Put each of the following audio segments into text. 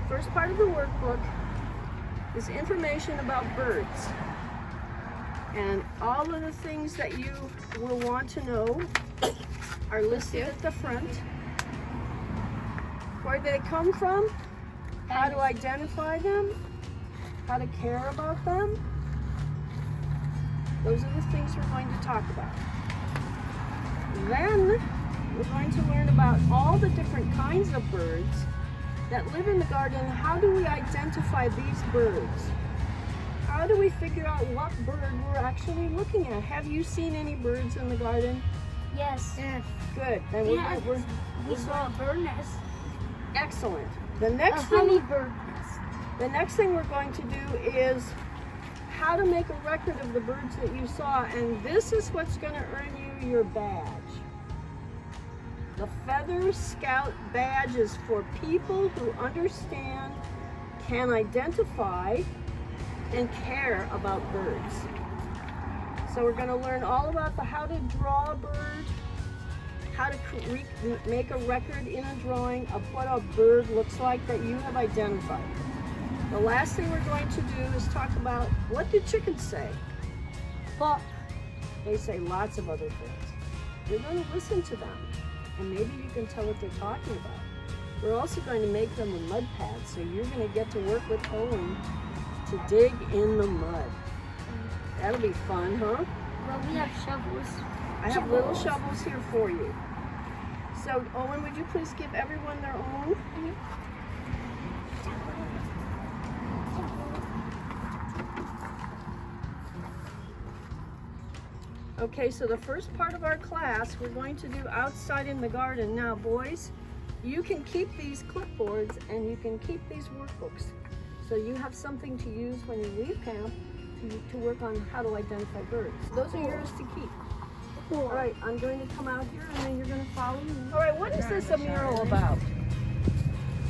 First part of the workbook is information about birds. And all of the things that you will want to know are listed at the front. Where they come from, how to identify them, how to care about them. Those are the things we're going to talk about. Then we're going to learn about all the different kinds of birds that live in the garden. How do we identify these birds? How do we figure out what bird we're actually looking at? Have you seen any birds in the garden? Yes. Yes. Good. Then we saw a bird nest. Excellent. The next Honeybird nest. The next thing we're going to do is how to make a record of the birds that you saw, and this is what's going to earn you your badge. The Feather Scout badge is for people who understand, can identify, and care about birds. So we're going to learn all about how to draw a bird, how to make a record in a drawing of what a bird looks like that you have identified. The last thing we're going to do is talk about, what do chickens say? But they say lots of other things. You're going to listen to them, and maybe you can tell what they're talking about. We're also going to make them a mud pad, so you're going to get to work with Owen to dig in the mud. That'll be fun, huh? Well, we have shovels. I have little shovels here for you. So, Owen, would you please give everyone their own? Okay, so the first part of our class we're going to do outside in the garden. Now, boys, you can keep these clipboards and you can keep these workbooks. So you have something to use when you leave camp to work on how to identify birds. Those are yours to keep. All right, I'm going to come out here and then you're going to follow me. All right, what is this a mural about?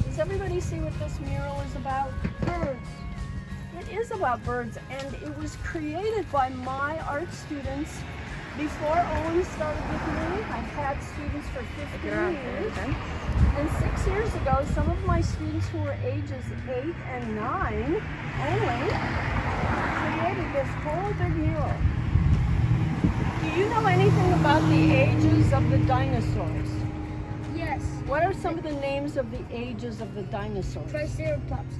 Does everybody see what this mural is about? Birds. It is about birds, and it was created by my art students before Owen started with me. I've had students for 15 years. And 6 years ago, some of my students who were ages 8 and 9 only created this whole big mural. Do you know anything about the ages of the dinosaurs? Yes. What are some of the names of the ages of the dinosaurs? Triceratops.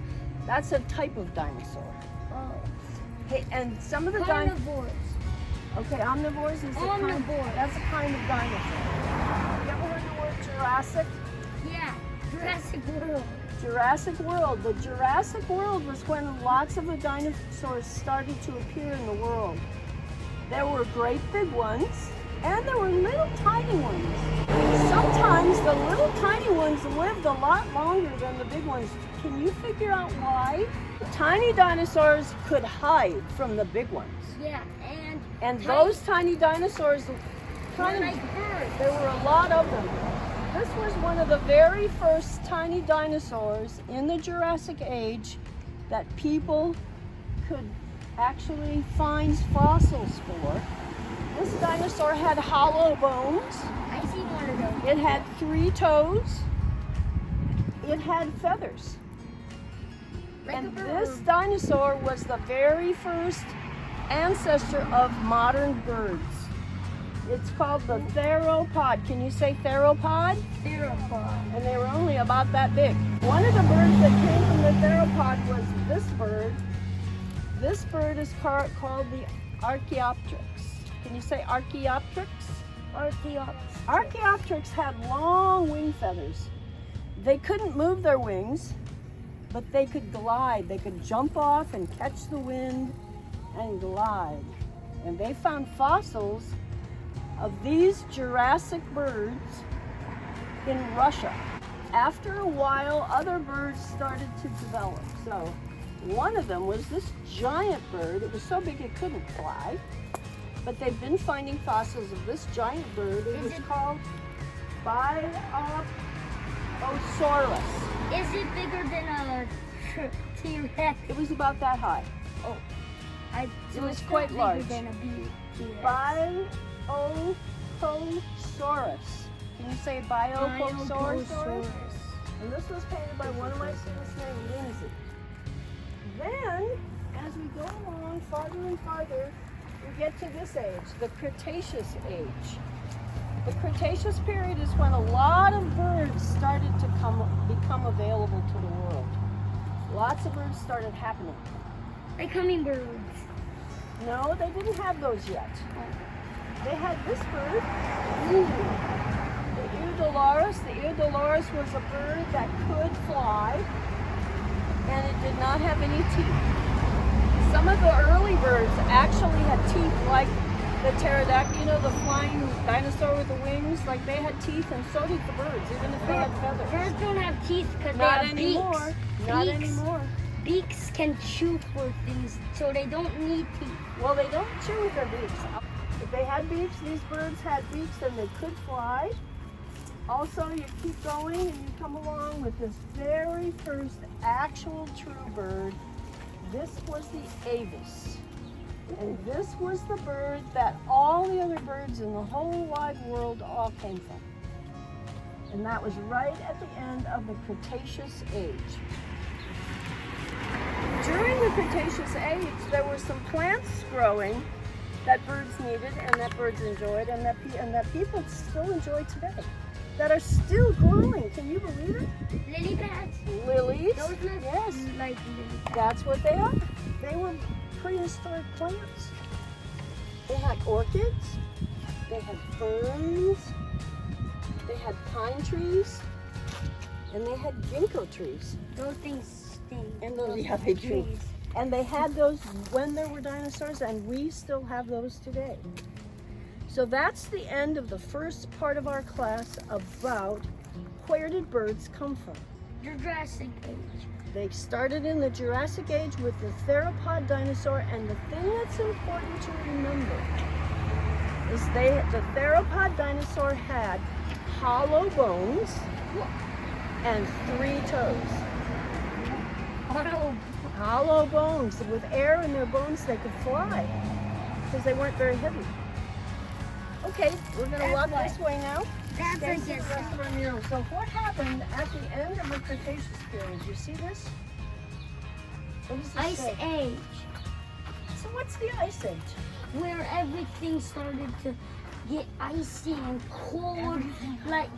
That's a type of dinosaur. Oh. Hey, and some of the Carnivores. Okay, omnivores is that's a kind of dinosaur. You ever heard the word Jurassic? Yeah, Jurassic World. Jurassic World. The Jurassic World was when lots of the dinosaurs started to appear in the world. There were great big ones, and there were little tiny ones. Sometimes the little tiny ones lived a lot longer than the big ones. Can you figure out why? The tiny dinosaurs could hide from the big ones. Yeah, and those tiny dinosaurs, like birds. There were a lot of them. This was one of the very first tiny dinosaurs in the Jurassic Age that people could actually find fossils for. This dinosaur had hollow bones. I see one of those. It had 3 toes. It had feathers. And this dinosaur was the very first ancestor of modern birds. It's called the theropod. Can you say theropod? Theropod. And they were only about that big. One of the birds that came from the theropod was this bird. This bird is called the Archaeopteryx. Can you say Archaeopteryx? Archaeopteryx. Archaeopteryx had long wing feathers. They couldn't move their wings, but they could glide. They could jump off and catch the wind and glide. And they found fossils of these Jurassic birds in Russia. After a while, other birds started to develop. So one of them was this giant bird. It was so big it couldn't fly, but they've been finding fossils of this giant bird. It was called Biosaurus. Is it bigger than a T-Rex? It was about that high. Oh, it was quite large. Than a T-Rex. Biosaurus. Can you say Biosaurus? And this was painted by one of my students named go along farther and farther, you get to this age, the Cretaceous age. The Cretaceous period is when a lot of birds started to become available to the world. Lots of birds started happening. Like hummingbirds. No, they didn't have those yet. They had this bird, the Eudolurus. The Eudolurus was a bird that could fly, and it did not have any teeth. Some of the early birds actually had teeth, like the pterodactyl, you know, the flying dinosaur with the wings, like they had teeth, and so did the birds, even if they had feathers. Birds don't have teeth because they Not have anymore. beaks. Not Beaks. anymore. Beaks can chew for things, so they don't need teeth. Well, they don't chew with their beaks. If they had beaks, these birds had beaks and they could fly. Also, you keep going and you come along with this very first actual true bird. This was the avis. And this was the bird that all the other birds in the whole wide world all came from. And that was right at the end of the Cretaceous age. During the Cretaceous age, there were some plants growing that birds needed and that birds enjoyed and that people still enjoy today, that are still growing. Can you believe it? Lily pads. Lilies. Those look Yes. like lily pads. That's what they are. They were prehistoric plants. They had orchids, they had ferns, they had pine trees, and they had ginkgo trees. Those things stink. And those, yeah, they do. trees. And they had those when there were dinosaurs, and we still have those today. So that's the end of the first part of our class about where did birds come from. The Jurassic Age. They started in the Jurassic Age with the theropod dinosaur, and the thing that's important to remember is the theropod dinosaur had hollow bones and 3 toes. Hollow bones. With air in their bones, they could fly because they weren't very heavy. Okay, we're going to walk this way now. That's Stay like for the this. rest of our meal. So what happened at the end of the Cretaceous period? You see this? What does this Ice say? Age. So what's the Ice Age? Where everything started to get icy and cold, like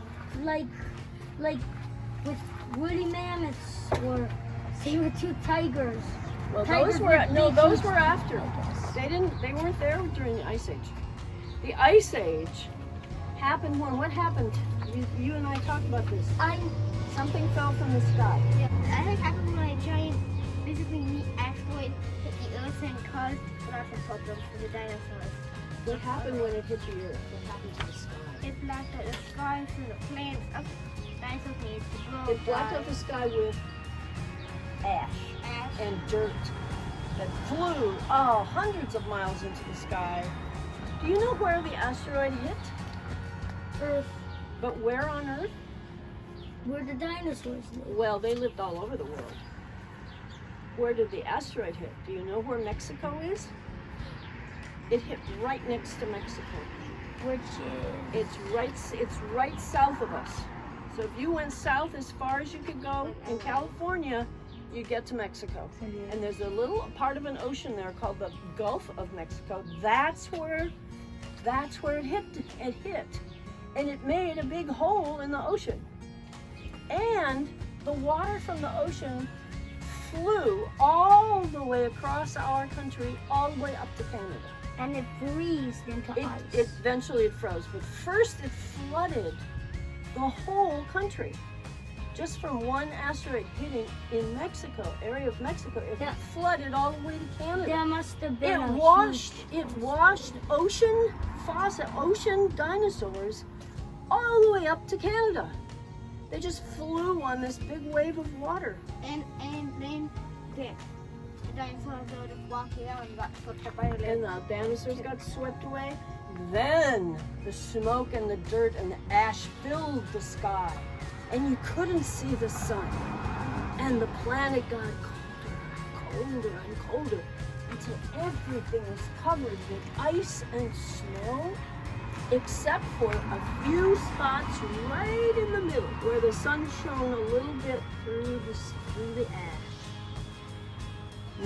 with woolly mammoths or saber-toothed tigers. Well, Tigers those were with no, big those teeth. were after. They weren't there during the Ice Age. The Ice Age happened when what happened? You and I talked about this. Something fell from the sky. Yeah, I think happened when a giant, basically neat asteroid hit the Earth and caused lots of problems for the dinosaurs. What happened when it hit the Earth? What happened to the sky? It blacked out the sky so the plants up dinosaurs needed to grow. It blacked out the sky with ash and dirt that flew hundreds of miles into the sky. Do you know where the asteroid hit? Earth, But where on Earth? where the dinosaurs lived. Well, they lived all over the world. Where did the asteroid hit? Do you know where Mexico is? It hit right next to Mexico. Which is It's right south of us. So if you went south as far as you could go in California, you get to Mexico. And there's a little part of an ocean there called the Gulf of Mexico. That's where it hit. It hit. And it made a big hole in the ocean. And the water from the ocean flew all the way across our country, all the way up to Canada. and it freezed into ice. Eventually it froze, but first it flooded the whole country. Just from one asteroid hitting in Mexico, area of Mexico, it Yeah. flooded all the way to Canada. There must have been It washed ocean dinosaurs all the way up to Canada. They just flew on this big wave of water. And then the dinosaurs started walking around and got swept up by the And the dinosaurs got swept away. Then the smoke and the dirt and the ash filled the sky. And you couldn't see the sun. And the planet got colder and colder until everything was covered with ice and snow, except for a few spots right in the middle where the sun shone a little bit through the ash.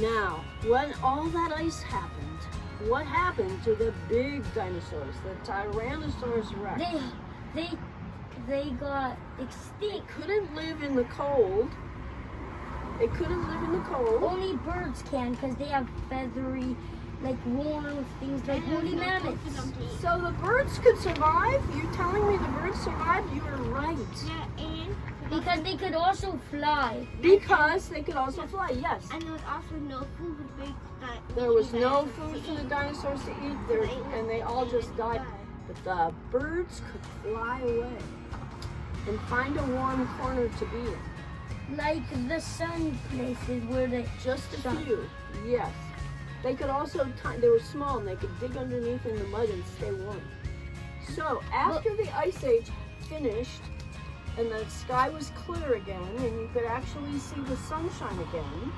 Now, when all that ice happened, what happened to the big dinosaurs, the Tyrannosaurus Rex? They got They extinct. couldn't live in the cold. They couldn't live in the cold. Only birds can because they have feathery, like warm things like woolly mammoths. So the birds could survive? You're telling me the birds survived? You were right. Yeah, and Because they could also fly. Because they could also fly, yes. and there was also no food for the big There was no food for the dinosaurs to eat, there, and they all just died. But the birds could fly away and find a warm corner to be in. Like the sun places where they Just a few, yes. They could also, they were small and they could dig underneath in the mud and stay warm. So after the ice age finished and the sky was clear again and you could actually see the sunshine again,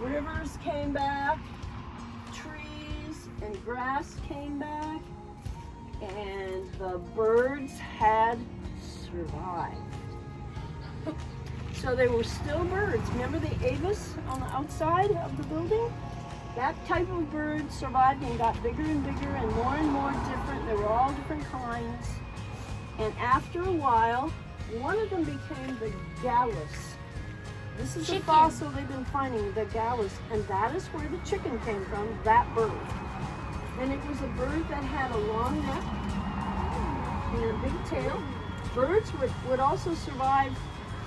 rivers came back, trees and grass came back, and the birds had survived. So they were still birds. Remember the avis on the outside of the building? That type of bird survived and got bigger and bigger and more different. They were all different kinds. And after a while, one of them became the gallus. This is a Chicken. fossil they've been finding, the gallus. And that is where the chicken came from, that bird. And it was a bird that had a long neck and a big tail. Birds would also survive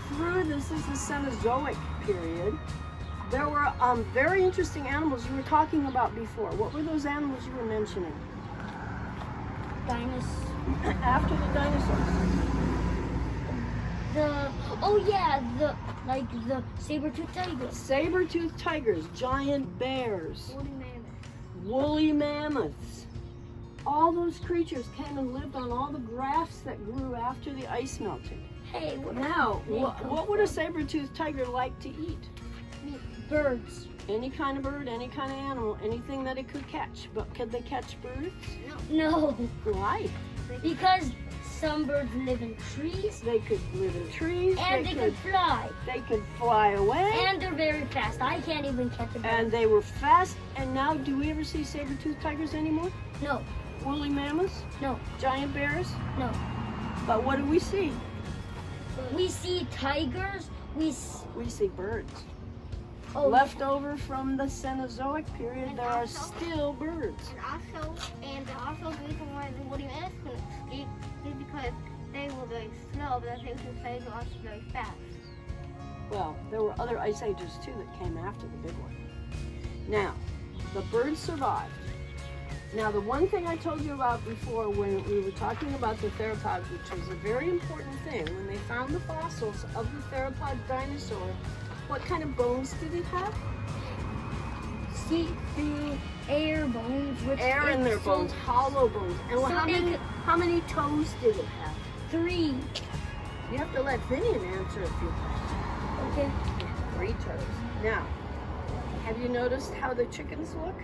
through, this is the Cenozoic period. There were very interesting animals you were talking about before. What were those animals you were mentioning? dinosaurs. After the dinosaurs. The saber-toothed tiger. Saber-toothed tigers, giant bears, woolly mammoth. woolly mammoths. All those creatures came and lived on all the grass that grew after the ice melted. Hey, what Now, what would a saber-toothed tiger like to eat? birds? Any kind of bird, any kind of animal, anything that it could catch. But could they catch birds? No, Why? because some birds live in trees They could live in trees. and they could fly. They could fly away. And they're very fast. I can't even catch a bird. And they were fast. And now, do we ever see saber-toothed tigers anymore? No, Woolly mammoths? no, Giant bears? no. But what do we see? We see tigers. We see birds. Oh, Left over from the Cenozoic period, And there are also- still birds. And also the reason why the woolly mammoths couldn't escape is because they were very slow, but they were also very fast. Well, there were other ice ages too that came after the big one. Now, the birds survived. Now, the one thing I told you about before when we were talking about the theropods, which was a very important thing, when they found the fossils of the theropod dinosaur, what kind of bones did it have? see through air bones. Which Air in their so- bones, hollow bones. And So how many toes did it have? 3. You have to let Finian answer a few questions. Okay. 3 toes. Now, have you noticed how the chickens look?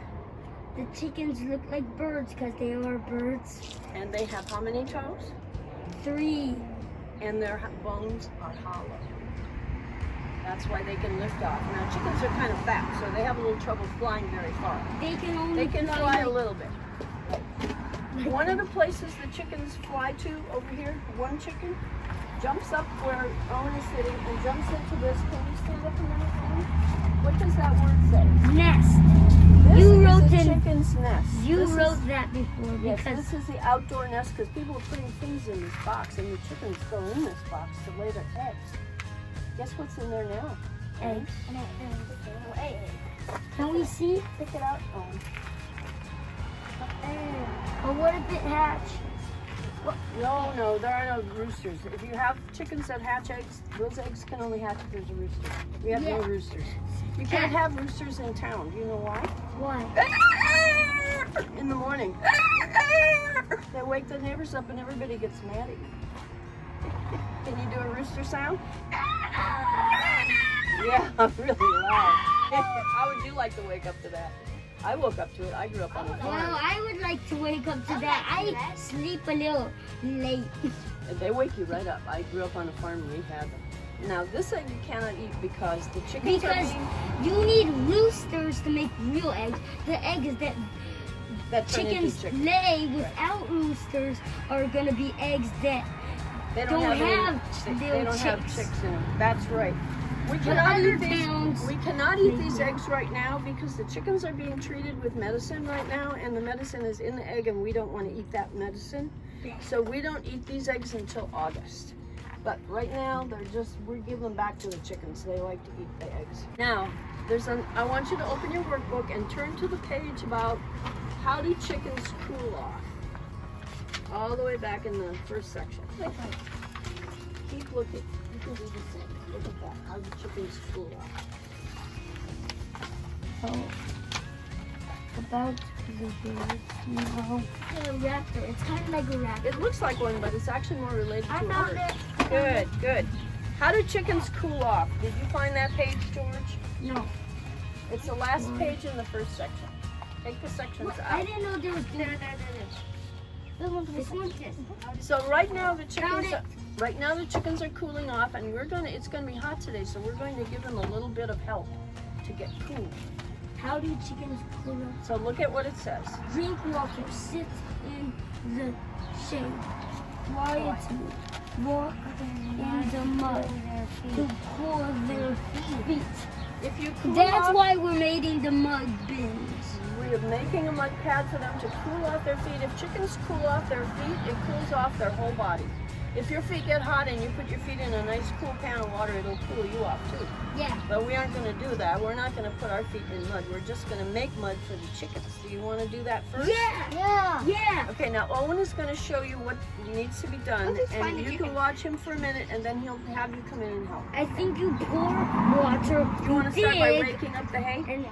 The chickens look like birds because they are birds. And they have how many toes? 3. And their bones are hollow. That's why they can lift off. Now, chickens are kind of fat, so they have a little trouble flying very far. They can only They can fly a like- little bit. One of the places the chickens fly to over here, one chicken jumps up where Owen is sitting and jumps into this. Can you stand up a minute, Owen? What does that word say? Nest. This You is wrote a in- chicken's nest. You This wrote is, that before yes, because this is the outdoor nest because people are putting things in this box and the chickens go in this box to lay their eggs. Guess what's in there now? eggs. Hey, Can we see? Pick it out. Oh. Or what if it hatches? No, there are no roosters. If you have chickens that hatch eggs, those eggs can only hatch if there's a rooster. We have no Yeah. roosters. You can't have roosters in town. Do you know why? Why? In the morning. They wake the neighbors up and everybody gets mad at you. Can you do a rooster sound? Yeah, really loud. How would you like to wake up to that? I woke up to it. I grew up on a Well, farm. I would like to wake up to that. I sleep a little late. And they wake you right up. I grew up on a farm and we had them. Now this egg you cannot eat because the chickens are Because being, you need roosters to make real eggs. The eggs that that turn into chickens chicken. lay without roosters are gonna be eggs that They don't any- have they little don't have chicks. chicks in them. That's right. We But cannot other eat these. towns, We cannot eat they these do. eggs right now because the chickens are being treated with medicine right now, and the medicine is in the egg, and we don't want to eat that medicine. So we don't eat these eggs until August. But right now, we're giving them back to the chickens. They like to eat the eggs. Now, I want you to open your workbook and turn to the page about how do chickens cool off. All the way back in the first section. Keep looking. You can do the same. Look at that. How do chickens cool off? Oh, about the birds, no. It's a raptor. It's kind of like a raptor. It looks like one, but it's actually more related to I a found bird. it. Good, good. How do chickens cool off? Did you find that page, George? No. It's the last page in the first section. Take the sections I out. didn't know there was This one's this. So right now the Found chickens are cooling off, and it's gonna be hot today, so we're going to give them a little bit of help to get cool. How do chickens cool off? So look at what it says. Drink water, sit in the shade, quiet, walk in the mud to cool their feet. If you cool That's off, why we're making the mud bins. we're making a mud pad for them to cool off their feet. If chickens cool off their feet, it cools off their whole body. If your feet get hot and you put your feet in a nice cool pan of water, it'll cool you off too. Yeah. But we aren't going to do that. We're not going to put our feet in mud. We're just going to make mud for the chickens. Do you want to do that first? Yeah. Yeah. Okay, now Owen is going to show you what needs to be done, Let's just find and the you chicken. can watch him for a minute, and then he'll have you come in and help. I think you pour water Do you want to start by big raking up the hay? and